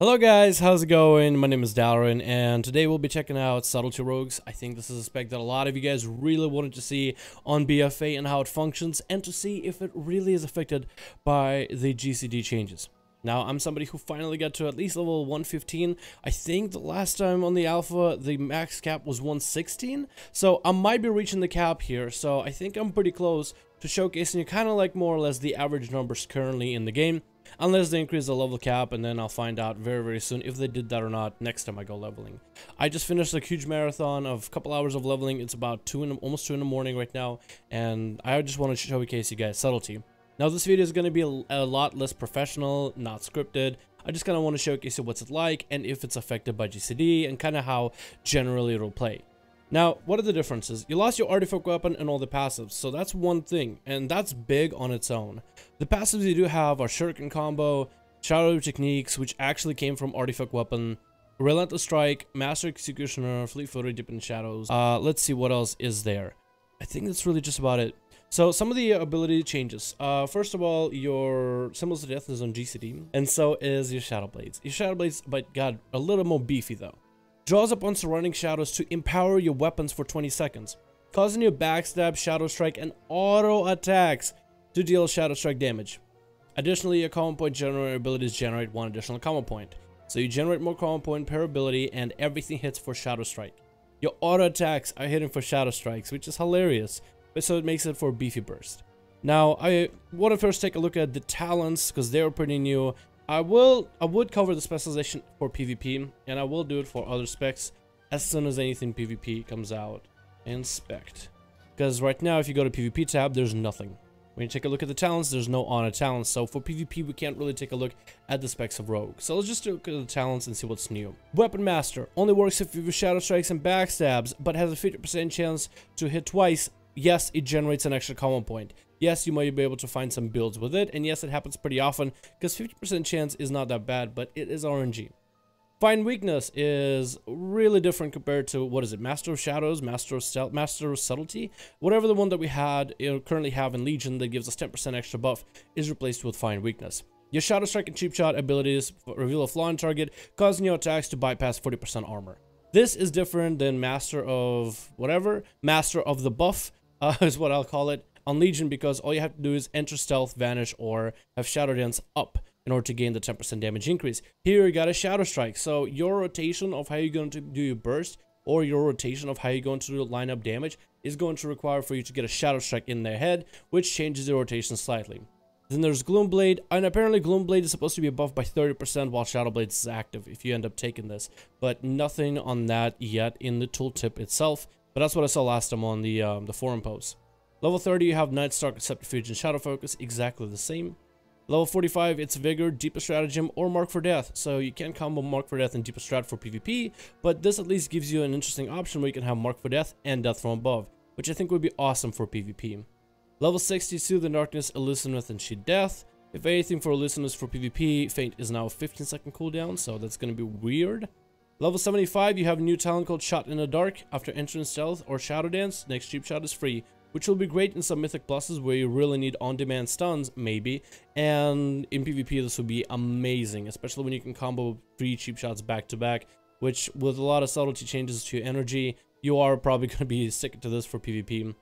Hello guys, how's it going? My name is Dalaran, and today we'll be checking out Subtlety Rogues. I think this is a spec that a lot of you guys really wanted to see on BFA and how it functions, and to see if it really is affected by the GCD changes. Now, I'm somebody who finally got to at least level 115. I think the last time on the alpha, the max cap was 116, so I might be reaching the cap here, so I think I'm pretty close to showcasing you kind of like more or less the average numbers currently in the game. Unless they increase the level cap, and then I'll find out very soon if they did that or not next time I go leveling. I just finished a huge marathon of a couple hours of leveling. It's about almost 2 in the morning right now, and I just want to showcase you guys Subtlety. Now this video is going to be a lot less professional, not scripted. I just kind of want to showcase you what's it like and if it's affected by GCD and kind of how generally it'll play. Now, what are the differences? You lost your artifact weapon and all the passives, so that's one thing, and that's big on its own. The passives you do have are Shuriken Combo, Shadow Techniques, which actually came from artifact weapon, Relentless Strike, Master Executioner, Fleet-Footed, Deep in Shadows. Let's see what else is there. I think that's really just about it. So, some of the ability changes. First of all, your Symbols of Death is on GCD, and so is your Shadow Blades. Your Shadow Blades, but got a little more beefy though. Draws upon surrounding shadows to empower your weapons for 20 seconds, causing you backstab, shadow strike, and auto attacks to deal shadow strike damage. Additionally, your common point generator abilities generate 1 additional common point, so you generate more common point per ability, and everything hits for shadow strike. Your auto attacks are hitting for shadow strikes, which is hilarious, but so it makes it for a beefy burst. Now, I want to first take a look at the talents because they're pretty new. I would cover the specialization for PvP, and I will do it for other specs as soon as anything PvP comes out. Inspect. Because right now, if you go to PvP tab, there's nothing. When you take a look at the talents, there's no honor talents. So for PvP, we can't really take a look at the specs of Rogue. So let's just look at the talents and see what's new. Weapon Master only works if you use shadow strikes and backstabs, but has a 50% chance to hit twice. Yes, it generates an extra common point. Yes, you might be able to find some builds with it, and yes, it happens pretty often, because 50% chance is not that bad, but it is RNG. Find Weakness is really different compared to, what is it, Master of Shadows, Master of Stealth, Master of Subtlety? Whatever the one that we had, currently have in Legion that gives us 10% extra buff is replaced with Find Weakness. Your Shadow Strike and Cheap Shot abilities reveal a flaw in target, causing your attacks to bypass 40% armor. This is different than Master of whatever, Master of the Buff, is what I'll call it, on Legion, because all you have to do is enter Stealth, Vanish, or have Shadow Dance up in order to gain the 10% damage increase. Here you got a Shadow Strike, so your rotation of how you're going to do your burst, or your rotation of how you're going to line up damage, is going to require for you to get a Shadow Strike in their head, which changes the rotation slightly. Then there's Gloomblade, and apparently Gloomblade is supposed to be buffed by 30% while Shadow Blade is active if you end up taking this, but nothing on that yet in the tooltip itself. But that's what I saw last time on the forum post. Level 30, you have Night Stalk, Receptive and Shadow Focus, exactly the same. Level 45, it's Vigor, Deepest Stratagem, or Mark for Death. So you can combo Mark for Death and Deepest Strat for PvP, but this at least gives you an interesting option where you can have Mark for Death and Death from Above, which I think would be awesome for PvP. Level 60, Soothe the Darkness, Elusiveness, and Sheet Death. If anything for Elusiveness for PvP, Faint is now a 15-second cooldown, so that's going to be weird. Level 75, you have a new talent called Shot in the Dark. After entering Stealth or Shadow Dance, next Cheap Shot is free, which will be great in some Mythic Pluses where you really need on-demand stuns, maybe. And in PvP, this would be amazing, especially when you can combo 3 Cheap Shots back-to-back, which, with a lot of subtlety changes to your energy, you are probably going to be sticking to this for PvP.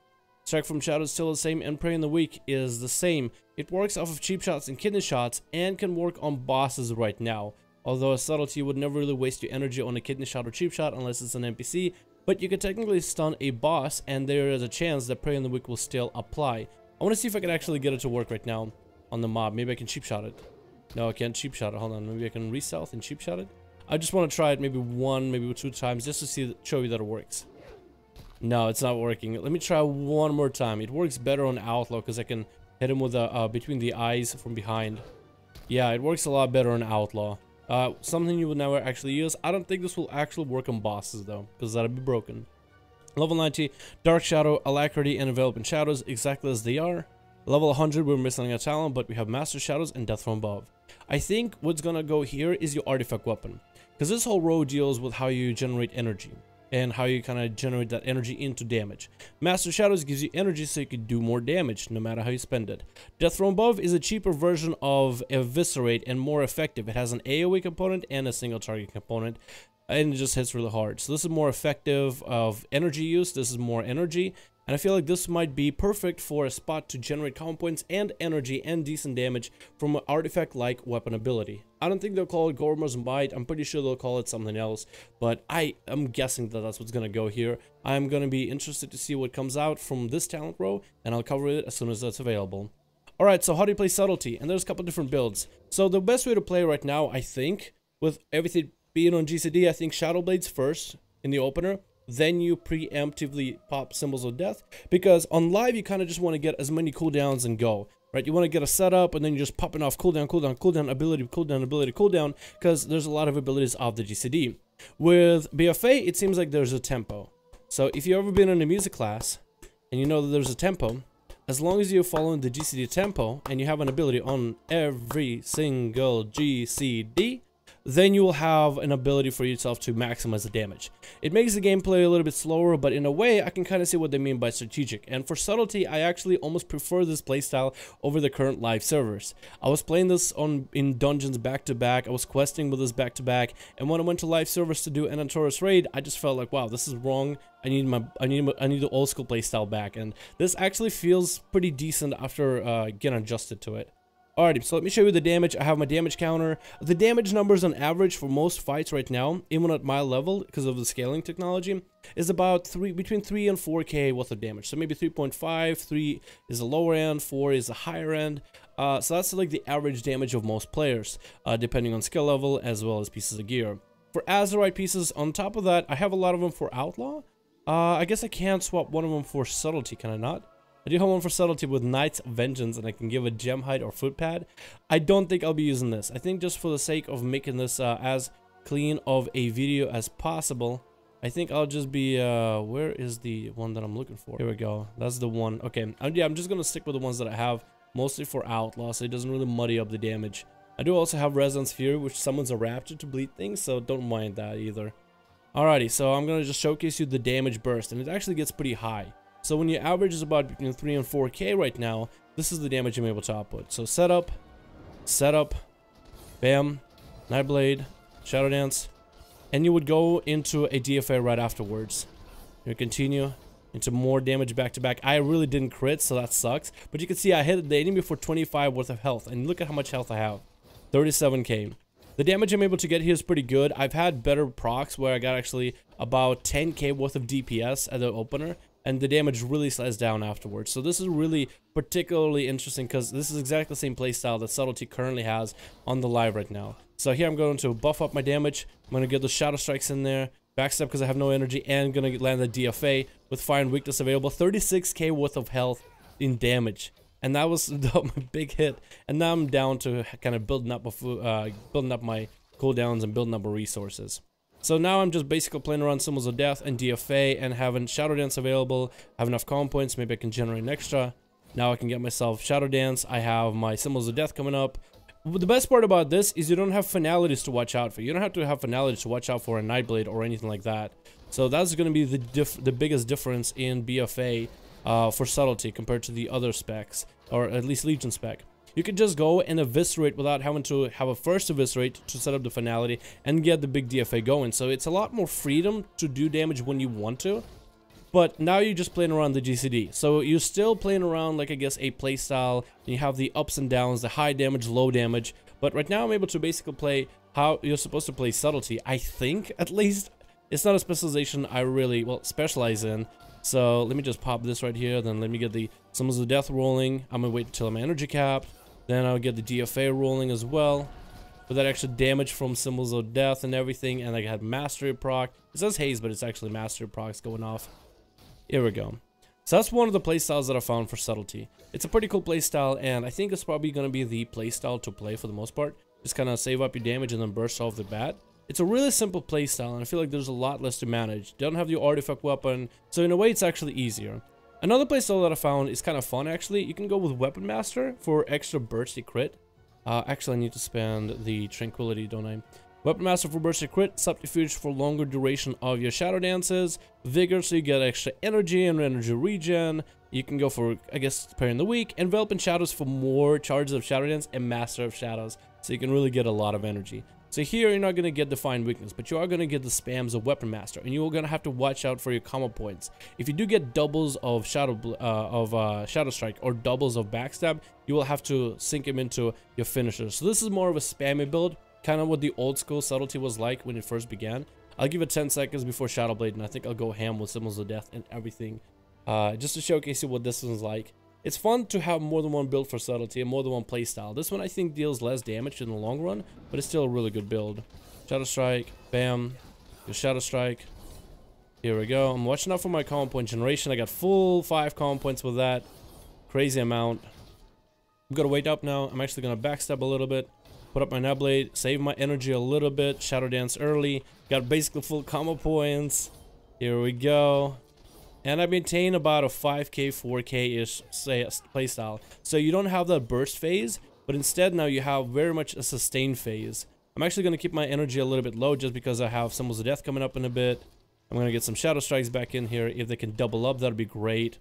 Strike from Shadow is still the same, and Prey in the Weak is the same. It works off of Cheap Shots and Kidney Shots, and can work on bosses right now. Although a Subtlety would never really waste your energy on a Kidney Shot or Cheap Shot unless it's an NPC, but you can technically stun a boss, and there is a chance that Prey in the Weak will still apply. I want to see if I can actually get it to work right now on the mob. Maybe I can Cheap Shot it. No, I can't Cheap Shot it. Hold on. Maybe I can re-stealth and Cheap Shot it. I just want to try it maybe 1, maybe 2 times just to show you that it works. No, it's not working. Let me try one more time. It works better on Outlaw because I can hit him with between the eyes from behind. Yeah, it works a lot better on Outlaw. Something you would never actually use. I don't think this will actually work on bosses though, because that'd be broken. Level 90, Dark Shadow, Alacrity, and Enveloping Shadows, exactly as they are. Level 100, we're missing a talent, but we have Master Shadows and Death from Above. I think what's gonna go here is your Artifact Weapon, because this whole row deals with how you generate energy. and how you kind of generate that energy into damage. Master Shadows gives you energy so you can do more damage, no matter how you spend it. Death from Above is a cheaper version of Eviscerate and more effective. It has an AoE component and a single target component, and it just hits really hard. So this is more effective of energy use, this is more energy, and I feel like this might be perfect for a spot to generate common points and energy and decent damage from an artifact like weapon ability. I don't think they'll call it Gorma's Might, I'm pretty sure they'll call it something else, but I am guessing that that's what's going to go here. I'm going to be interested to see what comes out from this talent row, and I'll cover it as soon as that's available. Alright, so how do you play Subtlety? And there's a couple different builds. So the best way to play right now, I think, with everything being on GCD, I think Shadow Blades first in the opener. Then you preemptively pop Symbols of Death, because on live you kind of just want to get as many cooldowns and go, right? You want to get a setup and then you're just popping off cooldown, cooldown, cooldown, ability, cooldown, ability, cooldown, because there's a lot of abilities of the GCD. With BFA, it seems like there's a tempo. So if you've ever been in a music class and you know that there's a tempo, as long as you're following the GCD tempo and you have an ability on every single GCD, then you will have an ability for yourself to maximize the damage. It makes the gameplay a little bit slower, but in a way, I can kind of see what they mean by strategic. And for Subtlety, I actually almost prefer this playstyle over the current live servers. I was playing this in dungeons back-to-back, I was questing with this back-to-back, and when I went to live servers to do an Anatoris raid, I just felt like, wow, this is wrong. I need the old school playstyle back, and this actually feels pretty decent after getting adjusted to it. Alrighty, so let me show you the damage. I have my damage counter. The damage numbers on average for most fights right now, even at my level, because of the scaling technology, is about between 3 and 4k worth of damage. So maybe 3.5, 3 is the lower end, 4 is the higher end. So that's like the average damage of most players, depending on skill level as well as pieces of gear. For Azerite pieces, on top of that, I have a lot of them for Outlaw. I guess I can swap one of them for Subtlety, can I not? I do have one for Subtlety with Knight's Vengeance, and I can give a gem hide or foot pad. I don't think I'll be using this. I think just for the sake of making this as clean of a video as possible, I think I'll just be, where is the one that I'm looking for? Here we go. That's the one. Okay, yeah, I'm just going to stick with the ones that I have, mostly for Outlaw, so it doesn't really muddy up the damage. I do also have Resonance Fury, which summons a Raptor to bleed things, so don't mind that either. Alrighty, so I'm going to just showcase you the damage burst, and it actually gets pretty high. So when your average is about between 3 and 4k right now, this is the damage I'm able to output. So setup, bam, Nightblade, Shadow Dance, and you would go into a DFA right afterwards. You continue into more damage back to back. I really didn't crit, so that sucks. But you can see I hit the enemy for 25 worth of health, and look at how much health I have, 37k. The damage I'm able to get here is pretty good. I've had better procs where I got actually about 10k worth of DPS at the opener, and the damage really slides down afterwards. So this is really particularly interesting because this is exactly the same playstyle that Subtlety currently has on the live right now. So here I'm going to buff up my damage. I'm going to get the Shadow Strikes in there, backstep because I have no energy, and going to land the DFA with Fire and Weakness available. 36k worth of health in damage. And that was my big hit. And now I'm down to kind of building up my cooldowns and building up my resources. So now I'm just basically playing around Symbols of Death and DFA and having Shadow Dance available. I have enough common points, maybe I can generate an extra. Now I can get myself Shadow Dance. I have my Symbols of Death coming up. The best part about this is you don't have finalities to watch out for. You don't have to have finalities to watch out for a Nightblade or anything like that. So that's going to be the biggest difference in BFA for Subtlety compared to the other specs, or at least Legion spec. You could just go and eviscerate without having to have a first eviscerate to set up the finality and get the big DFA going. So it's a lot more freedom to do damage when you want to. But now you're just playing around the GCD. So you're still playing around like, I guess, a playstyle. You have the ups and downs, the high damage, low damage. But right now I'm able to basically play how you're supposed to play Subtlety. I think, at least. It's not a specialization I really, well, specialize in. So let me just pop this right here. Then let me get the Symbols of Death rolling. I'm going to wait until I'm energy capped. Then I'll get the DFA rolling as well. For that extra damage from Symbols of Death and everything. And I had Mastery proc. It says Haze, but it's actually Mastery procs going off. Here we go. So that's one of the playstyles that I found for Subtlety. It's a pretty cool playstyle, and I think it's probably going to be the playstyle to play for the most part. Just kind of save up your damage and then burst off the bat. It's a really simple playstyle, and I feel like there's a lot less to manage. Don't have the artifact weapon, so in a way it's actually easier. Another playstyle that I found is kind of fun actually. You can go with Weapon Master for extra bursty crit. Actually I need to spend the Tranquility, don't I? Weapon Master for bursty crit, Subterfuge for longer duration of your shadow dances, Vigor so you get extra energy and energy regen. You can go for, I guess, Parry in the Weak, Envelop in Shadows for more charges of Shadow Dance, and Master of Shadows, so you can really get a lot of energy. So here you're not going to get Defined Weakness, but you are going to get the spams of Weapon Master, and you're going to have to watch out for your combo points. If you do get doubles of Shadow Strike or doubles of Backstab, you will have to sync him into your finisher. So this is more of a spammy build, kind of what the old school Subtlety was like when it first began. I'll give it 10 seconds before Shadow Blade, and I think I'll go ham with Symbols of Death and everything, just to showcase you what this one's like. It's fun to have more than one build for Subtlety and more than one playstyle. This one I think deals less damage in the long run, but it's still a really good build. Shadow Strike, bam, your Shadow Strike. Here we go. I'm watching out for my combo point generation. I got full 5 combo points with that. Crazy amount. I'm gonna wait up now. I'm actually gonna backstab a little bit. Put up my Nub Blade, save my energy a little bit. Shadow Dance early. Got basically full combo points. Here we go. And I maintain about a 5k, 4k-ish playstyle. So you don't have that burst phase, but instead now you have very much a sustained phase. I'm actually going to keep my energy a little bit low just because I have Symbols of Death coming up in a bit. I'm going to get some Shadow Strikes back in here. If they can double up, that'd be great.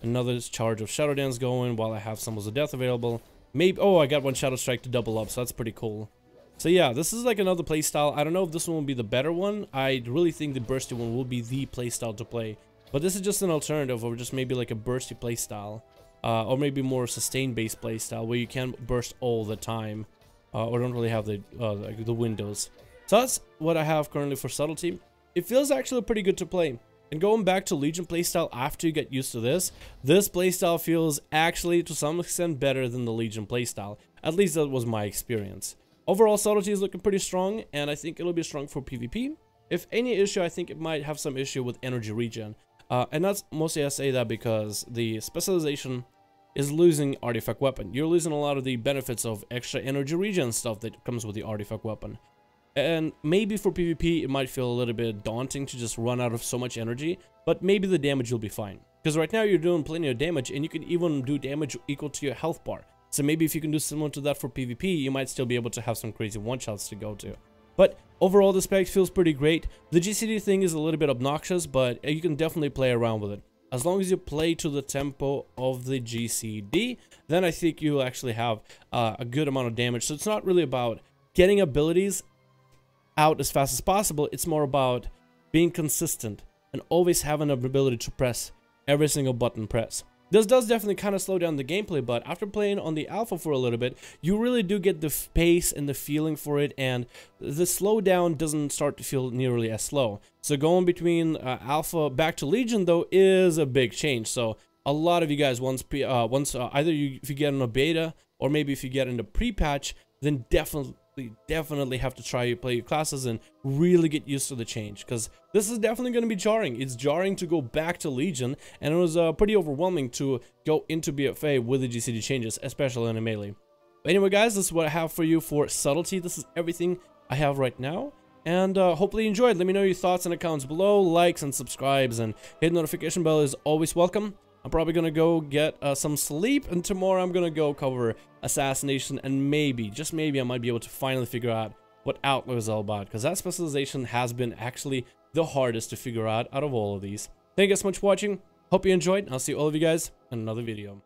Another charge of Shadow Dance going while I have Symbols of Death available. Maybe, oh, I got one Shadow Strike to double up, so that's pretty cool. So yeah, this is like another playstyle. I don't know if this one will be the better one. I really think the bursty one will be the playstyle to play. But this is just an alternative, or just maybe like a bursty playstyle, or maybe more sustained based playstyle where you can burst all the time, or don't really have the windows. So that's what I have currently for Subtlety. It feels actually pretty good to play. And going back to Legion playstyle after you get used to this playstyle feels actually to some extent better than the Legion playstyle. At least that was my experience. Overall, Subtlety is looking pretty strong, and I think it'll be strong for PvP. If any issue, I think it might have some issue with energy regen. And that's mostly I say that because the specialization is losing artifact weapon. You're losing a lot of the benefits of extra energy regen stuff that comes with the artifact weapon. And maybe for PvP it might feel a little bit daunting to just run out of so much energy, but maybe the damage will be fine. Because right now you're doing plenty of damage, and you can even do damage equal to your health bar. So maybe if you can do similar to that for PvP, you might still be able to have some crazy one-shots to go to. But overall, the spec feels pretty great. The GCD thing is a little bit obnoxious, but you can definitely play around with it. As long as you play to the tempo of the GCD, then I think you'll actually have a good amount of damage. So it's not really about getting abilities out as fast as possible. It's more about being consistent and always having the ability to press every single button press. This does definitely kind of slow down the gameplay, but after playing on the alpha for a little bit, you really do get the pace and the feeling for it, and the slowdown doesn't start to feel nearly as slow. So going between alpha back to Legion, though, is a big change. So a lot of you guys, if you get in a beta, or maybe if you get in the pre-patch, then definitely have to try play your classes and really get used to the change, because this is definitely going to be jarring. It's jarring to go back to Legion, and it was pretty overwhelming to go into BFA with the GCD changes, especially in a melee. But anyway, guys, this is what I have for you for Subtlety. This is everything I have right now, and hopefully you enjoyed. Let me know your thoughts and comments below. Likes and subscribes and hit notification bell is always welcome. I'm probably gonna go get some sleep, and tomorrow I'm gonna go cover Assassination, and maybe, just maybe, I might be able to finally figure out what Outlaw is all about, because that specialization has been actually the hardest to figure out of all of these. Thank you guys so much for watching. Hope you enjoyed, and I'll see all of you guys in another video.